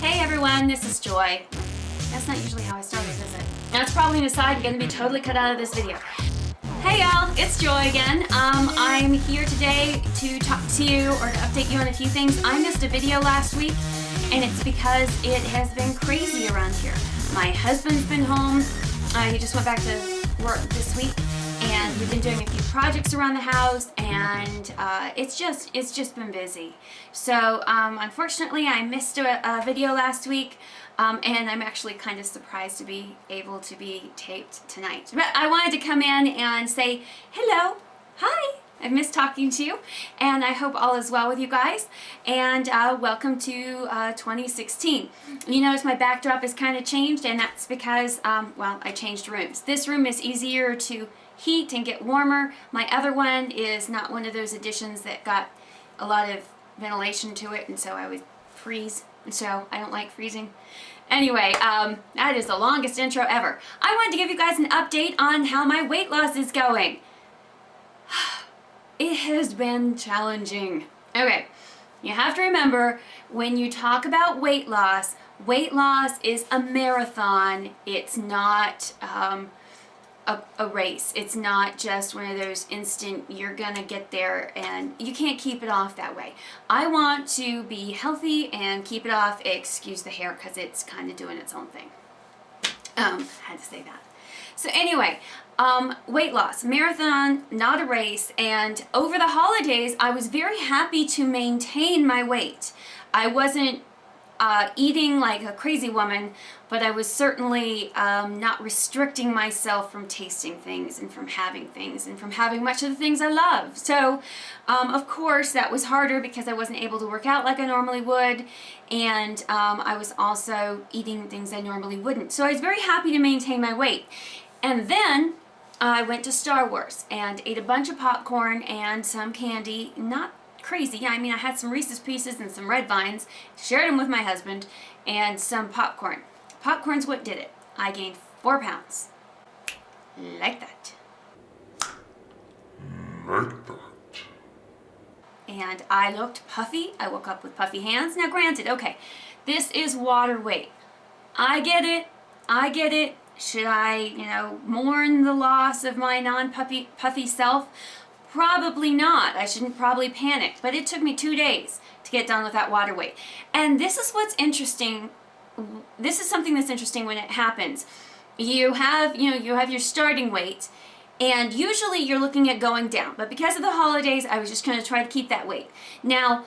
Hey everyone, this is Joy. That's not usually how I started, is it? That's probably an aside going to be totally cut out of this video. Hey y'all, it's Joy again. I'm here today to talk to you or to update you on a few things. I missed a video last week and it's because it has been crazy around here. My husband's been home. He just went back to work this week and we've been doing a few projects around the house and it's just been busy. So unfortunately I missed a video last week. And I'm actually kind of surprised to be able to be taped tonight. But I wanted to come in and say hello, hi, I've missed talking to you, and I hope all is well with you guys, and welcome to 2016. You notice my backdrop has kind of changed, and that's because, well, I changed rooms. This room is easier to heat and get warmer. My other one is not one of those additions that got a lot of ventilation to it, and so I would freeze. So I don't like freezing. Anyway, that is the longest intro ever. I wanted to give you guys an update on how my weight loss is going. It has been challenging. Okay, you have to remember when you talk about weight loss is a marathon. It's not a race. It's not just one of those instant, you're gonna get there and you can't keep it off that way. I want to be healthy and keep it off. Excuse the hair because it's kind of doing its own thing. Had to say that. So anyway, weight loss, marathon, not a race. And over the holidays, I was very happy to maintain my weight. I wasn't eating like a crazy woman, but I was certainly not restricting myself from tasting things and from having much of the things I love. So of course that was harder because I wasn't able to work out like I normally would, and I was also eating things I normally wouldn't. So I was very happy to maintain my weight. And then I went to Star Wars and ate a bunch of popcorn and some candy. Not crazy. I mean, I had some Reese's Pieces and some Red Vines, shared them with my husband, and some popcorn. Popcorn's what did it. I gained 4 pounds. Like that. Like that. And I looked puffy. I woke up with puffy hands. Now granted, okay, this is water weight. I get it. I get it. Should I, mourn the loss of my puffy self? Probably not. I shouldn't probably panic. But it took me 2 days to get done with that water weight. And this is what's interesting. This is something that's interesting when it happens. You have your starting weight, and usually you're looking at going down. But because of the holidays, I was just going to try to keep that weight. Now,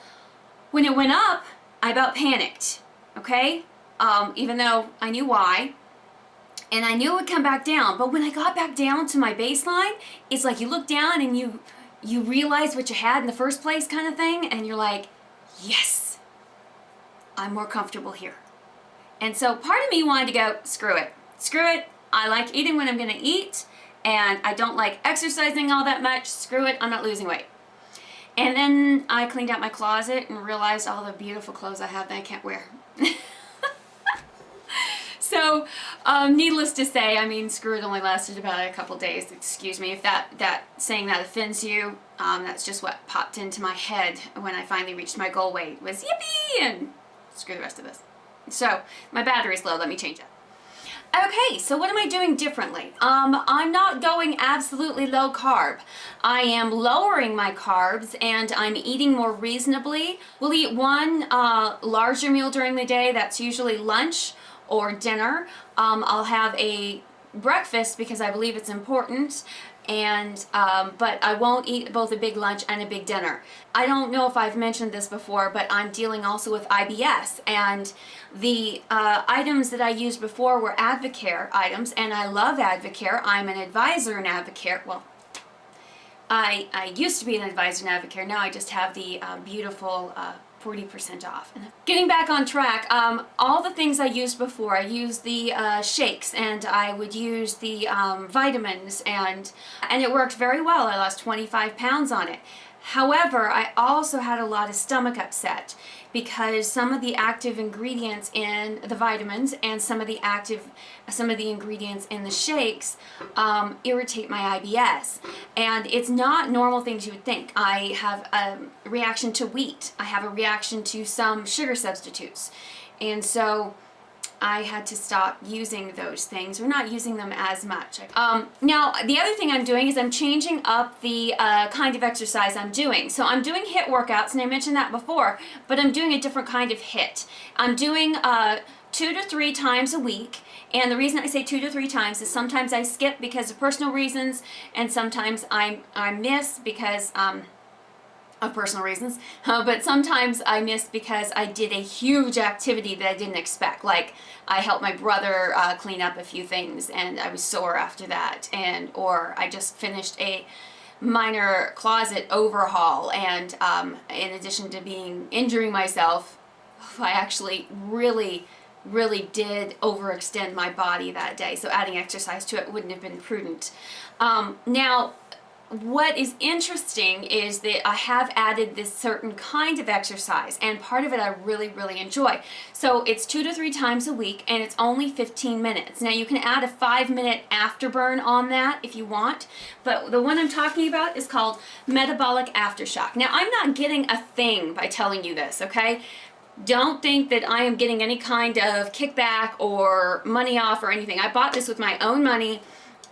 when it went up, I about panicked. Okay? Even though I knew why. And I knew it would come back down, but when I got back down to my baseline, it's like you look down and you realize what you had in the first place kind of thing, and you're like, yes, I'm more comfortable here. And so part of me wanted to go, screw it. Screw it. I like eating when I'm going to eat, and I don't like exercising all that much. Screw it. I'm not losing weight. And then I cleaned out my closet and realized all the beautiful clothes I have that I can't wear. So, needless to say, I mean, screw it only lasted about a couple days. Excuse me if saying that offends you. That's just what popped into my head when I finally reached my goal weight was yippee and screw the rest of this. So, my battery's low. Let me change it. Okay, so what am I doing differently? I'm not going absolutely low carb. I am lowering my carbs and I'm eating more reasonably. We'll eat one larger meal during the day. That's usually lunch or dinner. I'll have a breakfast because I believe it's important, and but I won't eat both a big lunch and a big dinner. I don't know if I've mentioned this before, but I'm dealing also with IBS, and the items that I used before were Advocare items, and I love Advocare. I'm an advisor in Advocare. Well, I used to be an advisor in Advocare. Now I just have the beautiful 40% off. And getting back on track, all the things I used before, I used the shakes, and I would use the vitamins, and it worked very well. I lost 25 pounds on it. However, I also had a lot of stomach upset because some of the active ingredients in the vitamins and some of the ingredients in the shakes irritate my IBS. And it's not normal things you would think. I have a reaction to wheat. I have a reaction to some sugar substitutes. And so I had to stop using those things, or not using them as much. Now, the other thing I'm doing is I'm changing up the kind of exercise I'm doing. So I'm doing HIIT workouts, and I mentioned that before, but I'm doing a different kind of HIIT. I'm doing 2 to 3 times a week. And the reason I say 2 to 3 times is sometimes I skip because of personal reasons, and sometimes I miss because of personal reasons, but sometimes I missed because I did a huge activity that I didn't expect. Like I helped my brother clean up a few things, and I was sore after that, or I just finished a minor closet overhaul, and in addition to injuring myself, I actually really did overextend my body that day, so adding exercise to it wouldn't have been prudent. Now, what is interesting is that I have added this certain kind of exercise, and part of it I really enjoy. So it's 2 to 3 times a week, and it's only 15 minutes. Now you can add a 5-minute afterburn on that if you want, but the one I'm talking about is called Metabolic Aftershock. Now I'm not getting a thing by telling you this, okay? Don't think that I am getting any kind of kickback or money off or anything. I bought this with my own money,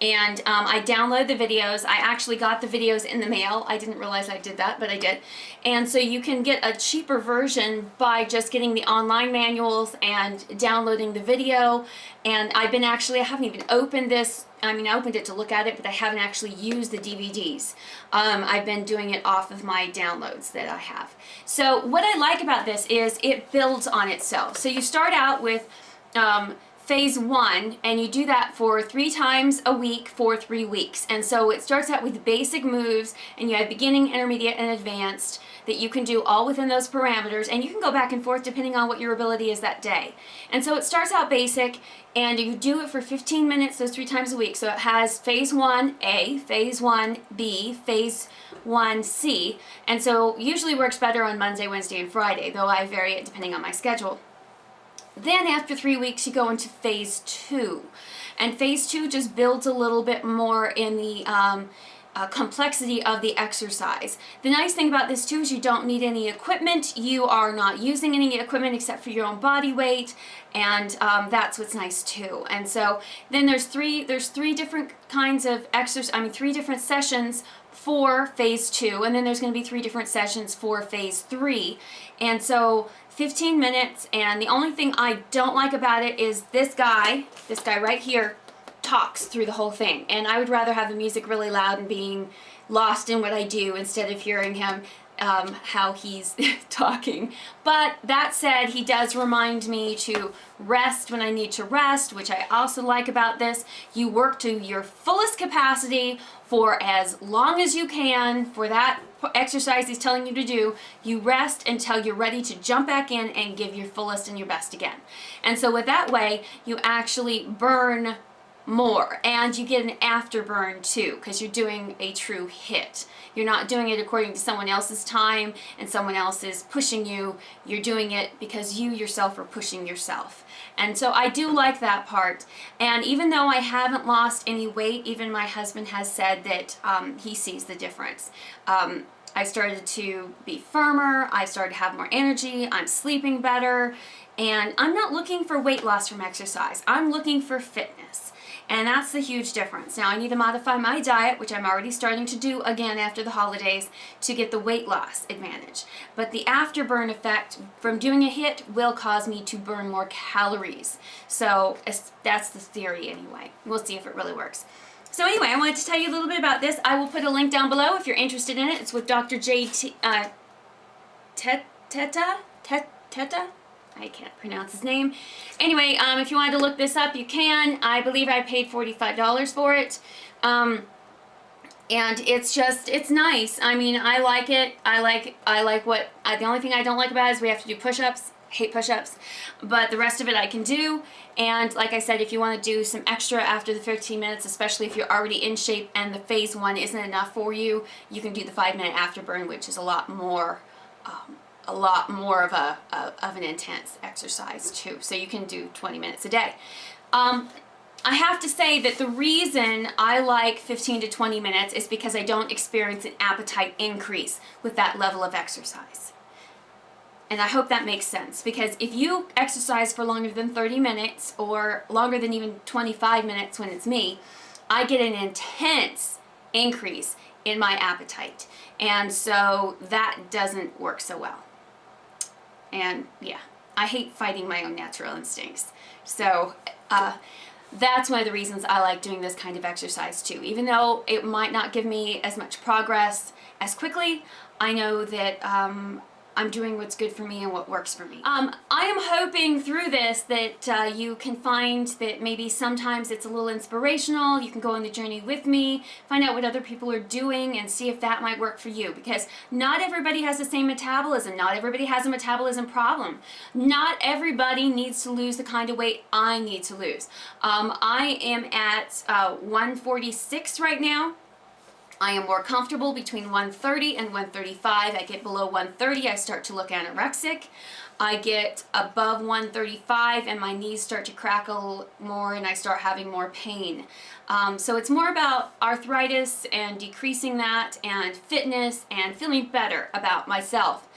and I downloaded the videos. I actually got the videos in the mail. I didn't realize I did that, but I did. And so you can get a cheaper version by just getting the online manuals and downloading the video. And I haven't even opened this. I mean, I opened it to look at it, but I haven't actually used the DVDs. I've been doing it off of my downloads that I have. So what I like about this is it builds on itself. So you start out with phase 1, and you do that for 3 times a week for 3 weeks. And so it starts out with basic moves, and you have beginning, intermediate, and advanced that you can do all within those parameters, and you can go back and forth depending on what your ability is that day. And so it starts out basic, and you do it for 15 minutes those 3 times a week. So it has phase 1A, phase 1B, phase 1C, and so usually works better on Monday, Wednesday, and Friday, though I vary it depending on my schedule. Then after 3 weeks, you go into phase 2. And phase 2 just builds a little bit more in the complexity of the exercise. The nice thing about this too is you don't need any equipment. You are not using any equipment except for your own body weight, and that's what's nice too. And so then there's three different kinds of exercise. I mean, 3 different sessions for phase 2, and then there's going to be 3 different sessions for phase 3. And so 15 minutes, and the only thing I don't like about it is this guy right here talks through the whole thing, and I would rather have the music really loud and being lost in what I do instead of hearing him how he's talking. But that said, he does remind me to rest when I need to rest, which I also like about this. You work to your fullest capacity for as long as you can for that exercise he's telling you to do. You rest until you're ready to jump back in and give your fullest and your best again. And so with that way, you actually burn more, and you get an afterburn too, because you're doing a true HIIT. You're not doing it according to someone else's time and someone else is pushing you. You're doing it because you yourself are pushing yourself. And so I do like that part. And even though I haven't lost any weight, even my husband has said that he sees the difference. I started to be firmer, I started to have more energy, I'm sleeping better, and I'm not looking for weight loss from exercise. I'm looking for fitness. And that's the huge difference. Now I need to modify my diet, which I'm already starting to do again after the holidays, to get the weight loss advantage. But the afterburn effect from doing a HIIT will cause me to burn more calories. So that's the theory anyway. We'll see if it really works. So anyway, I wanted to tell you a little bit about this. I will put a link down below if you're interested in it. It's with Dr. Teta? I can't pronounce his name. Anyway, if you wanted to look this up, you can. I believe I paid $45 for it. And it's nice. I mean, I like it. I like the only thing I don't like about it is we have to do push-ups. Hate push-ups. But the rest of it I can do. And like I said, if you want to do some extra after the 15 minutes, especially if you're already in shape and the phase 1 isn't enough for you, you can do the 5-minute afterburn, which is a lot more of an intense exercise too. So you can do 20 minutes a day. I have to say that the reason I like 15 to 20 minutes is because I don't experience an appetite increase with that level of exercise. And I hope that makes sense, because if you exercise for longer than 30 minutes or longer than even 25 minutes when it's me, I get an intense increase in my appetite. And so that doesn't work so well. And yeah, I hate fighting my own natural instincts. So that's one of the reasons I like doing this kind of exercise too. Even though it might not give me as much progress as quickly, I know that I'm doing what's good for me and what works for me. I am hoping through this that you can find that maybe sometimes it's a little inspirational. You can go on the journey with me, find out what other people are doing, and see if that might work for you. Because not everybody has the same metabolism. Not everybody has a metabolism problem. Not everybody needs to lose the kind of weight I need to lose. I am at 146 right now. I am more comfortable between 130 and 135. I get below 130, I start to look anorexic. I get above 135 and my knees start to crackle more and I start having more pain. So it's more about arthritis and decreasing that, and fitness and feeling better about myself.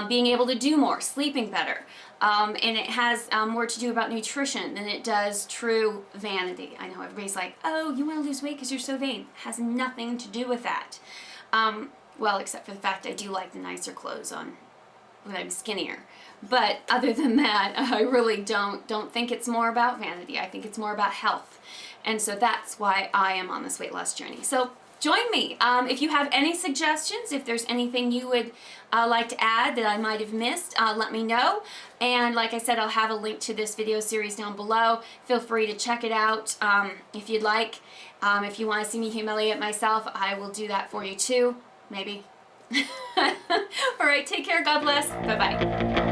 Being able to do more, sleeping better. And it has more to do about nutrition than it does true vanity. I know everybody's like, oh, you want to lose weight because you're so vain. It has nothing to do with that. Well, except for the fact I do like the nicer clothes on when I'm skinnier. But other than that, I really don't think it's more about vanity. I think it's more about health. And so that's why I am on this weight loss journey. So join me. If you have any suggestions, if there's anything you would like to add that I might have missed, let me know. And like I said, I'll have a link to this video series down below. Feel free to check it out if you'd like. If you want to see me humiliate myself, I will do that for you too. Maybe. All right, take care. God bless. Bye-bye.